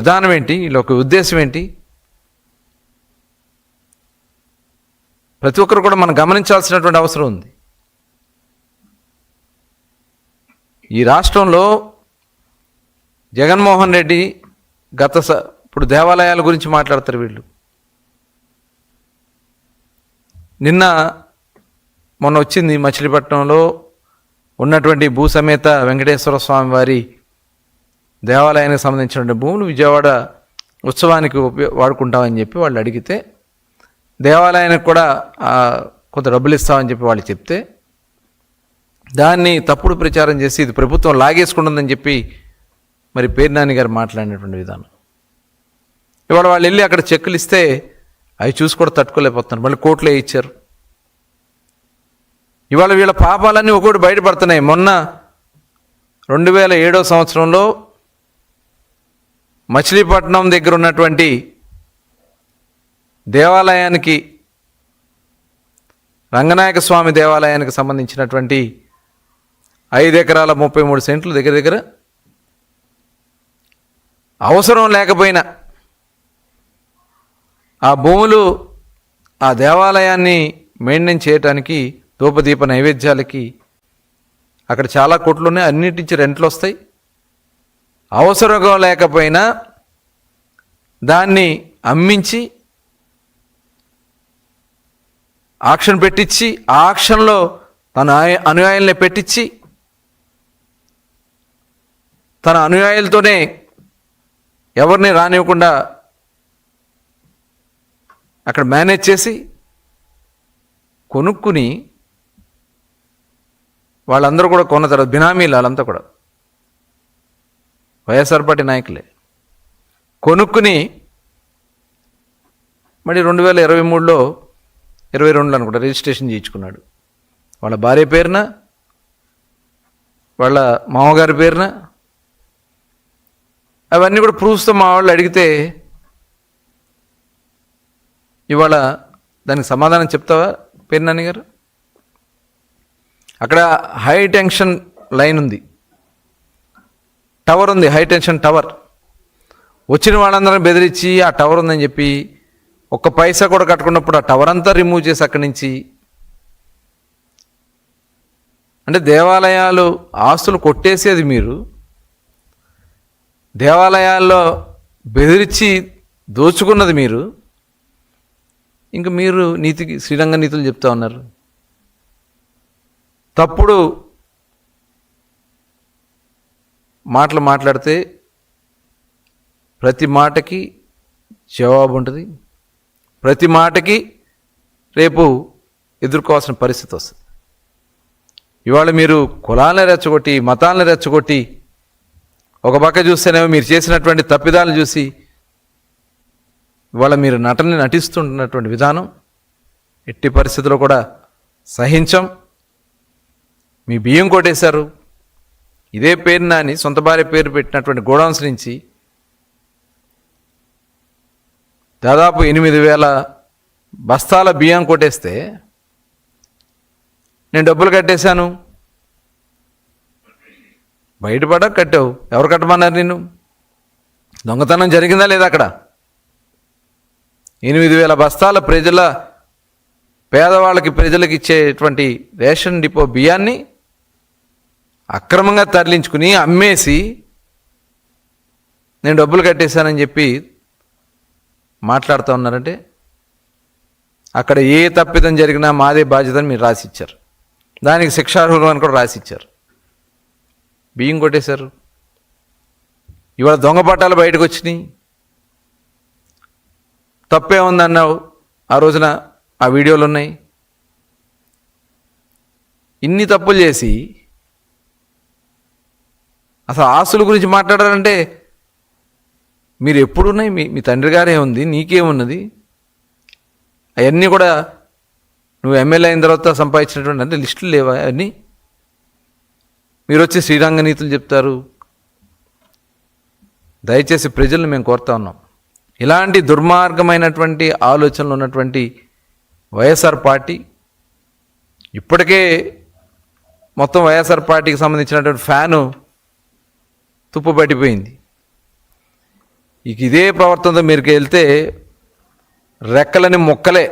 విధానం ఏంటి, వీళ్ళ ఒక ఉద్దేశం ఏంటి? ప్రతి ఒక్కరు కూడా మనం గమనించాల్సినటువంటి అవసరం ఉంది. ఈ రాష్ట్రంలో జగన్మోహన్ రెడ్డి ఇప్పుడు దేవాలయాల గురించి మాట్లాడతారు వీళ్ళు. మొన్న వచ్చింది మచిలీపట్నంలో ఉన్నటువంటి భూసమేత వెంకటేశ్వర స్వామి వారి దేవాలయానికి సంబంధించిన భూములు విజయవాడ ఉత్సవానికి వాడుకుంటామని చెప్పి వాళ్ళు అడిగితే, దేవాలయానికి కూడా కొంత డబ్బులు ఇస్తామని చెప్పి వాళ్ళు చెప్తే, దాన్ని తప్పుడు ప్రచారం చేసి ఇది ప్రభుత్వం లాగేసుకుంటుందని చెప్పి మరి పేర్నాని గారు మాట్లాడినటువంటి విధానం. ఇవాళ వాళ్ళు వెళ్ళి అక్కడ చెక్కులు ఇస్తే అవి చూసి కూడా తట్టుకోలేకపోతున్నారు, మళ్ళీ కోర్టులో ఇచ్చారు. ఇవాళ వీళ్ళ పాపాలన్నీ ఒకటి బయటపడుతున్నాయి. మొన్న 2007 సంవత్సరంలో మచిలీపట్నం దగ్గర ఉన్నటువంటి దేవాలయానికి, రంగనాయక స్వామి దేవాలయానికి సంబంధించినటువంటి 5 ఎకరాల 33 సెంట్లు దగ్గర అవసరం లేకపోయినా ఆ భూములు ఆ దేవాలయాన్ని మెయింటైన్ చేయడానికి, ధూపదీప నైవేద్యాలకి అక్కడ చాలా కోట్లు ఉన్నాయి, అన్నిటి నుంచి రెంట్లు వస్తాయి. అవసరం లేకపోయినా దాన్ని అమ్మించి ఆక్షన్ పెట్టించి, ఆ ఆక్షన్లో తన అనుయాయుల్ని పెట్టించి, తన అనుయాయులతోనే ఎవరిని రానివ్వకుండా అక్కడ మేనేజ్ చేసి కొనుక్కుని, వాళ్ళందరూ కూడా కొన్న తర్వాత బినామీలు వాళ్ళంతా కూడా వైఎస్ఆర్ పార్టీ నాయకులే కొనుక్కుని, మరి 2023లో 22 అనుకుంటా రిజిస్ట్రేషన్ చేయించుకున్నాడు. వాళ్ళ భార్య పేరున, వాళ్ళ మామగారి పేరున. అవన్నీ కూడా ప్రూఫ్స్తో మా వాళ్ళు అడిగితే, ఇవాళ దానికి సమాధానం చెప్తావా పేర్నాని గారు? అక్కడ హై టెన్షన్ లైన్ ఉంది, టవర్ ఉంది, హై టెన్షన్ టవర్. వచ్చిన వాళ్ళందరినీ బెదిరించి ఆ టవర్ ఉందని చెప్పి ఒక్క పైసా కూడా కట్టుకున్నప్పుడు ఆ టవర్ అంతా రిమూవ్ చేసి అక్కడి నుంచి, అంటే దేవాలయాలు ఆస్తులు కొట్టేసేది మీరు, దేవాలయాల్లో బెదిరించి దోచుకున్నది మీరు, ఇంకా మీరు నీతికి శ్రీరంగ నీతులు చెప్తా ఉన్నారు. తప్పుడు మాటలు మాట్లాడితే ప్రతి మాటకి జవాబు ఉంటుంది, ప్రతి మాటకి రేపు ఎదుర్కోవాల్సిన పరిస్థితి వస్తుంది. ఇవాళ మీరు కులాలను రెచ్చగొట్టి, మతాలను రెచ్చగొట్టి, ఒక పక్క చూస్తేనేమో మీరు చేసినటువంటి తప్పిదాలను చూసి ఇవాళ మీరు నటిస్తున్నటువంటి విధానం ఎట్టి పరిస్థితుల్లో కూడా సహించం. మీ బియ్యం కొట్టేశారు. ఇదే పేర్నాని సొంత భార్య పేరు పెట్టినటువంటి గోడౌన్స్ నుంచి దాదాపు 8,000 బస్తాల బియ్యం కొట్టేస్తే, నేను డబ్బులు కట్టేశాను, బయటపడ కట్టావు. ఎవరు కట్టమన్నారు నిన్ను? దొంగతనం జరిగిందా లేదా? అక్కడ 8,000 బస్తాల పేదవాళ్ళకి, ప్రజలకు ఇచ్చేటువంటి రేషన్ డిపో బియ్యాన్ని అక్రమంగా తరలించుకుని అమ్మేసి నేను డబ్బులు కట్టేశానని చెప్పి మాట్లాడుతూ ఉన్నారంటే, అక్కడ ఏ తప్పిదం జరిగినా మాదే బాధ్యతని మీరు రాసిచ్చారు, దానికి శిక్షార్హులు అని కూడా రాసిచ్చారు. బియ్యం కొట్టేశారు. ఇవాళ దొంగ పట్టాలు బయటకు వచ్చినాయి. తప్పే ఉందన్నావు ఆ రోజున, ఆ వీడియోలు ఉన్నాయి. ఇన్ని తప్పులు చేసి అసలు ఆస్తుల గురించి మాట్లాడారంటే, మీరు ఎప్పుడున్నాయి? మీ తండ్రి గారే ఉంది, నీకేమున్నది? అవన్నీ కూడా నువ్వు ఎమ్మెల్యే అయిన తర్వాత సంపాదించినటువంటి అంటే లిస్టులు లేవా అవన్నీ? మీరు వచ్చి శ్రీరంగ నీతులు చెప్తారు. దయచేసి ప్రజలను మేము కోరుతా ఉన్నాం, ఇలాంటి దుర్మార్గమైనటువంటి ఆలోచనలు ఉన్నటువంటి వైఎస్ఆర్ పార్టీ ఇప్పటికే మొత్తం వైఎస్ఆర్ పార్టీకి సంబంధించినటువంటి ఫ్యాను తుప్పు పట్టిపోయింది. ఇక ఇదే ప్రవర్తనతో మీరు వెళ్తే రెక్కలని మొక్కలే